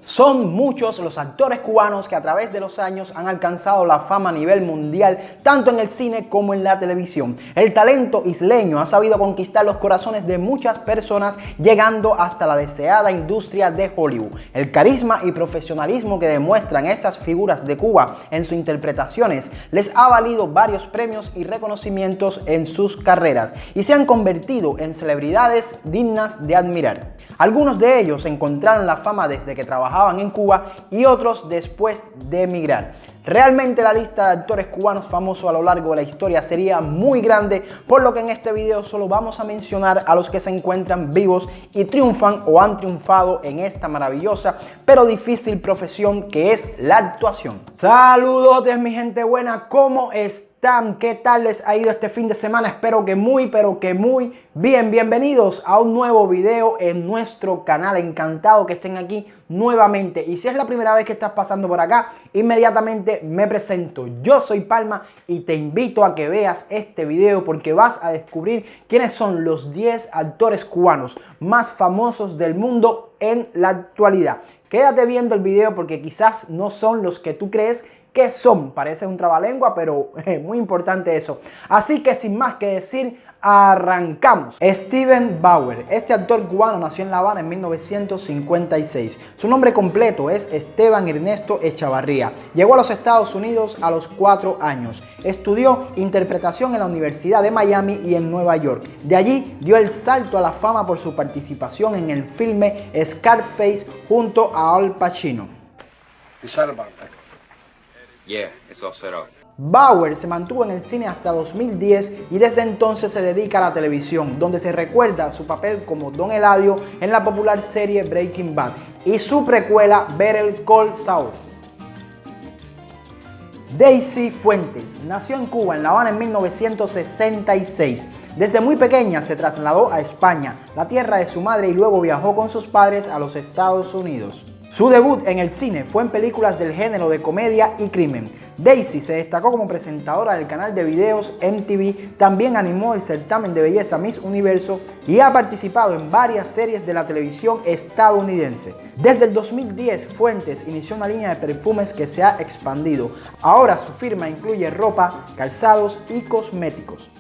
Son muchos los actores cubanos que a través de los años han alcanzado la fama a nivel mundial, tanto en el cine como en la televisión. El talento isleño ha sabido conquistar los corazones de muchas personas, llegando hasta la deseada industria de Hollywood. El carisma y profesionalismo que demuestran estas figuras de Cuba en sus interpretaciones les ha valido varios premios y reconocimientos en sus carreras y se han convertido en celebridades dignas de admirar. Algunos de ellos encontraron la fama desde que trabajaban en Cuba y otros después de emigrar. Realmente la lista de actores cubanos famosos a lo largo de la historia sería muy grande, por lo que en este video solo vamos a mencionar a los que se encuentran vivos y triunfan o han triunfado en esta maravillosa pero difícil profesión que es la actuación. Saludos mi gente buena, ¿cómo están? ¿Qué tal les ha ido este fin de semana? Espero que muy bien. Bienvenidos a un nuevo video en nuestro canal. Encantado que estén aquí nuevamente. Y si es la primera vez que estás pasando por acá, inmediatamente me presento. Yo soy Palma y te invito a que veas este video porque vas a descubrir quiénes son los 10 actores cubanos más famosos del mundo en la actualidad. Quédate viendo el video porque quizás no son los que tú crees que son. Parece un trabalengua, pero muy importante eso. Así que sin más que decir, arrancamos. Steven Bauer. Este actor cubano nació en La Habana en 1956. Su nombre completo es Esteban Ernesto Echavarría. Llegó a los Estados Unidos a los 4 años. Estudió interpretación en la Universidad de Miami y en Nueva York. De allí dio el salto a la fama por su participación en el filme Scarface junto a Al Pacino. Yeah, it's all set up. Bauer se mantuvo en el cine hasta 2010 y desde entonces se dedica a la televisión, donde se recuerda su papel como Don Eladio en la popular serie Breaking Bad y su precuela Better Call Saul. Daisy Fuentes nació en Cuba, en La Habana, en 1966. Desde muy pequeña se trasladó a España, la tierra de su madre, y luego viajó con sus padres a los Estados Unidos. Su debut en el cine fue en películas del género de comedia y crimen. Daisy se destacó como presentadora del canal de videos MTV, también animó el certamen de belleza Miss Universo y ha participado en varias series de la televisión estadounidense. Desde el 2010, Fuentes inició una línea de perfumes que se ha expandido. Ahora su firma incluye ropa, calzados y cosméticos.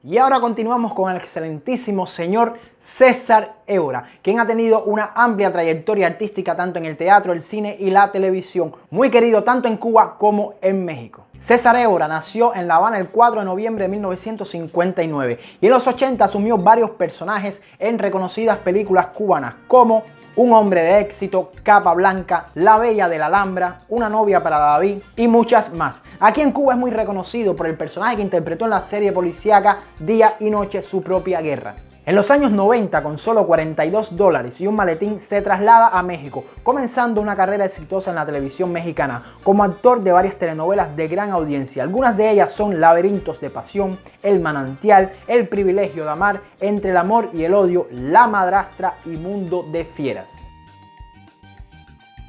Y ahora continuamos con el excelentísimo señor César Évora, quien ha tenido una amplia trayectoria artística tanto en el teatro, el cine y la televisión, muy querido tanto en Cuba como en México. César Évora nació en La Habana el 4 de noviembre de 1959 y en los 80 asumió varios personajes en reconocidas películas cubanas como Un hombre de éxito, Capa Blanca, La Bella de la Alhambra, Una novia para David y muchas más. Aquí en Cuba es muy reconocido por el personaje que interpretó en la serie policíaca Día y Noche, su propia guerra. En los años 90, con solo $42 y un maletín, se traslada a México, comenzando una carrera exitosa en la televisión mexicana, como actor de varias telenovelas de gran audiencia. Algunas de ellas son Laberintos de Pasión, El Manantial, El Privilegio de Amar, Entre el Amor y el Odio, La Madrastra y Mundo de Fieras.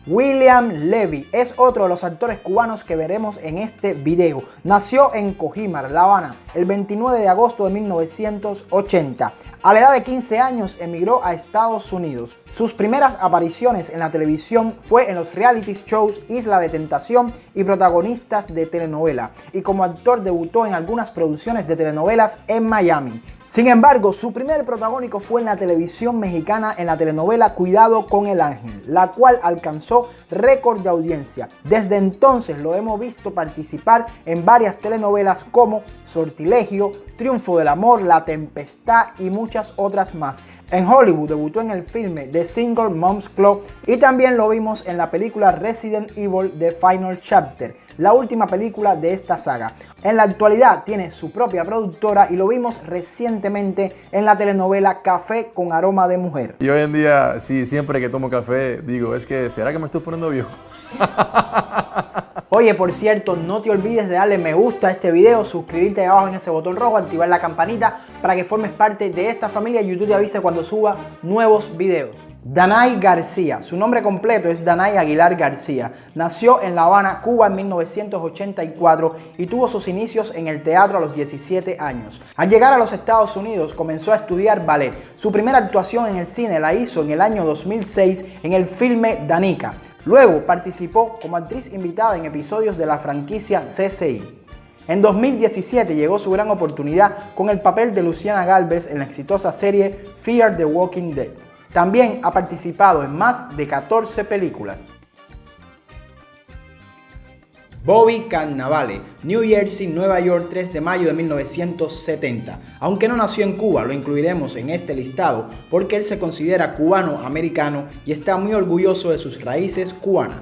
William Levy es otro de los actores cubanos que veremos en este video. Nació en Cojímar, La Habana, el 29 de agosto de 1980. A la edad de 15 años emigró a Estados Unidos. Sus primeras apariciones en la televisión fue en los reality shows Isla de Tentación y Protagonistas de Telenovela, y como actor debutó en algunas producciones de telenovelas en Miami. Sin embargo, su primer protagónico fue en la televisión mexicana en la telenovela Cuidado con el Ángel, la cual alcanzó récord de audiencia. Desde entonces lo hemos visto participar en varias telenovelas como Sortilegio, Triunfo del Amor, La Tempestad y muchas otras más. En Hollywood debutó en el filme The Single Moms Club y también lo vimos en la película Resident Evil The Final Chapter, la última película de esta saga. En la actualidad tiene su propia productora y lo vimos recientemente en la telenovela Café con Aroma de Mujer. Y hoy en día, sí, siempre que tomo café, digo, ¿será que me estoy poniendo viejo? Oye, por cierto, no te olvides de darle me gusta a este video, suscribirte abajo en ese botón rojo, activar la campanita para que formes parte de esta familia y YouTube te avise cuando suba nuevos videos. Danay García, su nombre completo es Danay Aguilar García, nació en La Habana, Cuba en 1984 y tuvo sus inicios en el teatro a los 17 años. Al llegar a los Estados Unidos comenzó a estudiar ballet. Su primera actuación en el cine la hizo en el año 2006 en el filme Danica. Luego participó como actriz invitada en episodios de la franquicia CSI. En 2017 llegó su gran oportunidad con el papel de Luciana Gálvez en la exitosa serie Fear the Walking Dead. También ha participado en más de 14 películas. Bobby Cannavale, New Jersey, Nueva York, 3 de mayo de 1970. Aunque no nació en Cuba, lo incluiremos en este listado porque él se considera cubano-americano y está muy orgulloso de sus raíces cubanas.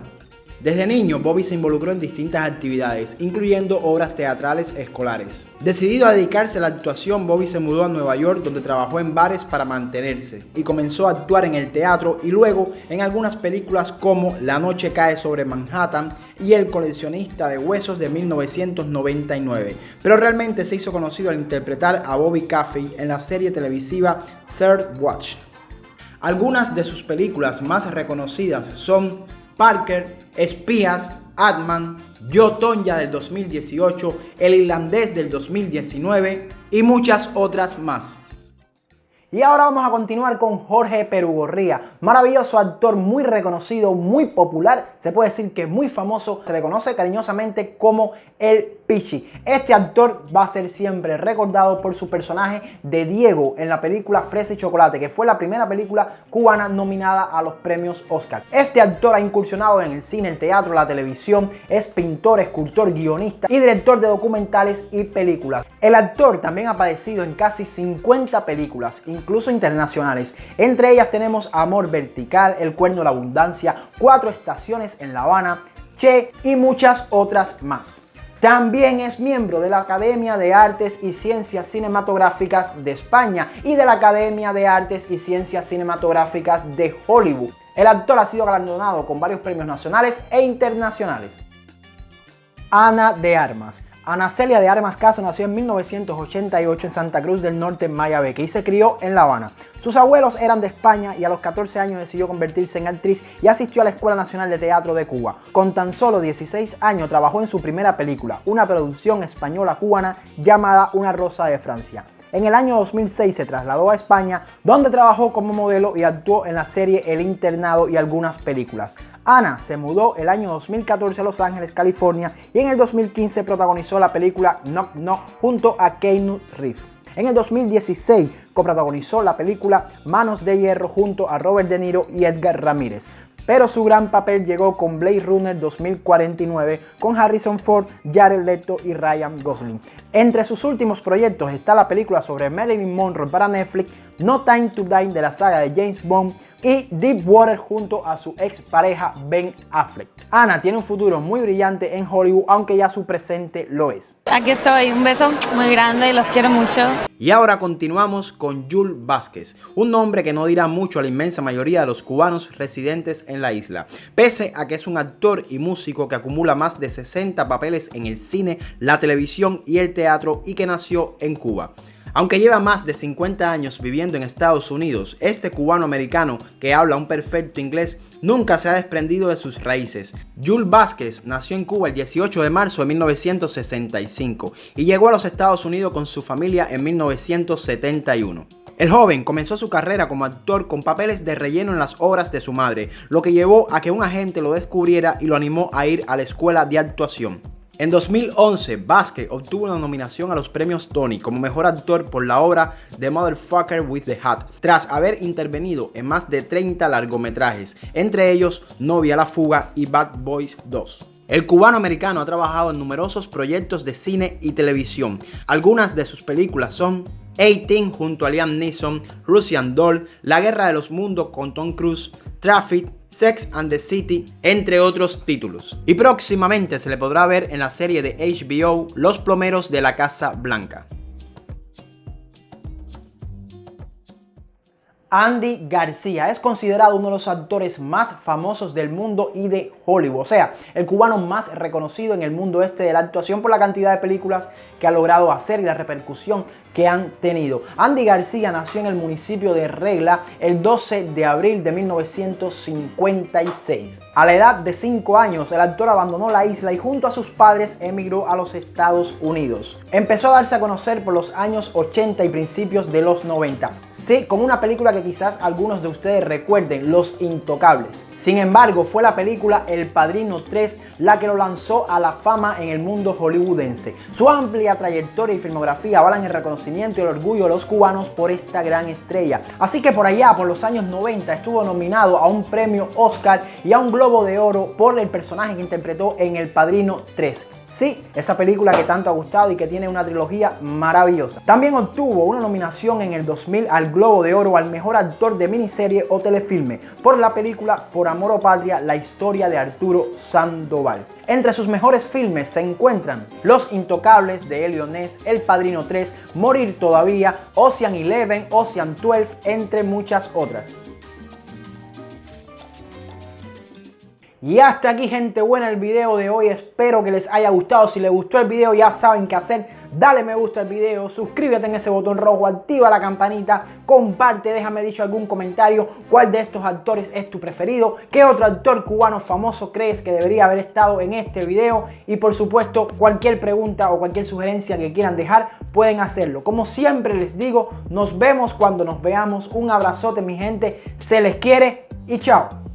Desde niño, Bobby se involucró en distintas actividades, incluyendo obras teatrales escolares. Decidido a dedicarse a la actuación, Bobby se mudó a Nueva York, donde trabajó en bares para mantenerse, y comenzó a actuar en el teatro y luego en algunas películas como La noche cae sobre Manhattan y El coleccionista de huesos de 1999. Pero realmente se hizo conocido al interpretar a Bobby Caffey en la serie televisiva Third Watch. Algunas de sus películas más reconocidas son Parker, Espías, Ant-Man, Yo, Tonya del 2018, El irlandés del 2019 y muchas otras más. Y ahora vamos a continuar con Jorge Perugorría, maravilloso actor muy reconocido, muy popular, se puede decir que muy famoso, se le conoce cariñosamente como el Pichi. Este actor va a ser siempre recordado por su personaje de Diego en la película Fresa y Chocolate, que fue la primera película cubana nominada a los premios Oscar. Este actor ha incursionado en el cine, el teatro, la televisión, es pintor, escultor, guionista y director de documentales y películas. El actor también ha aparecido en casi 50 películas, incluso internacionales. Entre ellas tenemos Amor Vertical, El cuerno de la abundancia, 4 estaciones en La Habana, Che y muchas otras más. También es miembro de la Academia de Artes y Ciencias Cinematográficas de España y de la Academia de Artes y Ciencias Cinematográficas de Hollywood. El actor ha sido galardonado con varios premios nacionales e internacionales. Ana de Armas. Ana Celia de Armas Caso nació en 1988 en Santa Cruz del Norte, en Mayabeque, y se crió en La Habana. Sus abuelos eran de España y a los 14 años decidió convertirse en actriz y asistió a la Escuela Nacional de Teatro de Cuba. Con tan solo 16 años trabajó en su primera película, una producción española-cubana llamada Una rosa de Francia. En el año 2006 se trasladó a España, donde trabajó como modelo y actuó en la serie El Internado y algunas películas. Ana se mudó el año 2014 a Los Ángeles, California, y en el 2015 protagonizó la película Knock Knock junto a Keanu Reeves. En el 2016 coprotagonizó la película Manos de Hierro junto a Robert De Niro y Edgar Ramírez. Pero su gran papel llegó con Blade Runner 2049 con Harrison Ford, Jared Leto y Ryan Gosling. Entre sus últimos proyectos está la película sobre Marilyn Monroe para Netflix, No Time to Die de la saga de James Bond y Deepwater junto a su ex pareja Ben Affleck. Ana tiene un futuro muy brillante en Hollywood, aunque ya su presente lo es. Aquí estoy, un beso muy grande y los quiero mucho. Y ahora continuamos con Jules Vázquez, un nombre que no dirá mucho a la inmensa mayoría de los cubanos residentes en la isla, pese a que es un actor y músico que acumula más de 60 papeles en el cine, la televisión y el teatro y que nació en Cuba. Aunque lleva más de 50 años viviendo en Estados Unidos, este cubano-americano que habla un perfecto inglés nunca se ha desprendido de sus raíces. Jules Vázquez nació en Cuba el 18 de marzo de 1965 y llegó a los Estados Unidos con su familia en 1971. El joven comenzó su carrera como actor con papeles de relleno en las obras de su madre, lo que llevó a que un agente lo descubriera y lo animó a ir a la escuela de actuación. En 2011, Vázquez obtuvo una nominación a los premios Tony como mejor actor por la obra The Motherfucker with the Hat, tras haber intervenido en más de 30 largometrajes, entre ellos Novia a la fuga y Bad Boys 2. El cubano-americano ha trabajado en numerosos proyectos de cine y televisión. Algunas de sus películas son 18 junto a Liam Neeson, Russian Doll, La Guerra de los Mundos con Tom Cruise, Traffic, Sex and the City, entre otros títulos. Y próximamente se le podrá ver en la serie de HBO Los Plomeros de la Casa Blanca. Andy García es considerado uno de los actores más famosos del mundo y de Hollywood, o sea, el cubano más reconocido en el mundo de la actuación por la cantidad de películas que ha logrado hacer y la repercusión que han tenido. Andy García nació en el municipio de Regla el 12 de abril de 1956. A la edad de 5 años, el actor abandonó la isla y junto a sus padres emigró a los Estados Unidos. Empezó a darse a conocer por los años 80 y principios de los 90. Sí, con una película que quizás algunos de ustedes recuerden, Los Intocables. Sin embargo, fue la película El Padrino 3 la que lo lanzó a la fama en el mundo hollywoodense. Su amplia trayectoria y filmografía avalan el reconocimiento y el orgullo de los cubanos por esta gran estrella. Así que por allá, por los años 90, estuvo nominado a un premio Oscar y a un Globo de Oro por el personaje que interpretó en El Padrino 3. Sí, esa película que tanto ha gustado y que tiene una trilogía maravillosa. También obtuvo una nominación en el 2000 al Globo de Oro al mejor actor de miniserie o telefilme por la película Por Amor o Patria, la historia de Arturo Sandoval. Entre sus mejores filmes se encuentran Los Intocables de Elio Ness, El Padrino 3, Morir Todavía, Ocean 11, Ocean 12, entre muchas otras. Y hasta aquí, gente buena, el video de hoy. Espero que les haya gustado. Si les gustó el video, ya saben qué hacer. Dale me gusta al video, suscríbete en ese botón rojo, activa la campanita, comparte, déjame dicho algún comentario cuál de estos actores es tu preferido, qué otro actor cubano famoso crees que debería haber estado en este video y por supuesto cualquier pregunta o cualquier sugerencia que quieran dejar pueden hacerlo. Como siempre les digo, nos vemos cuando nos veamos. Un abrazote mi gente, se les quiere y chao.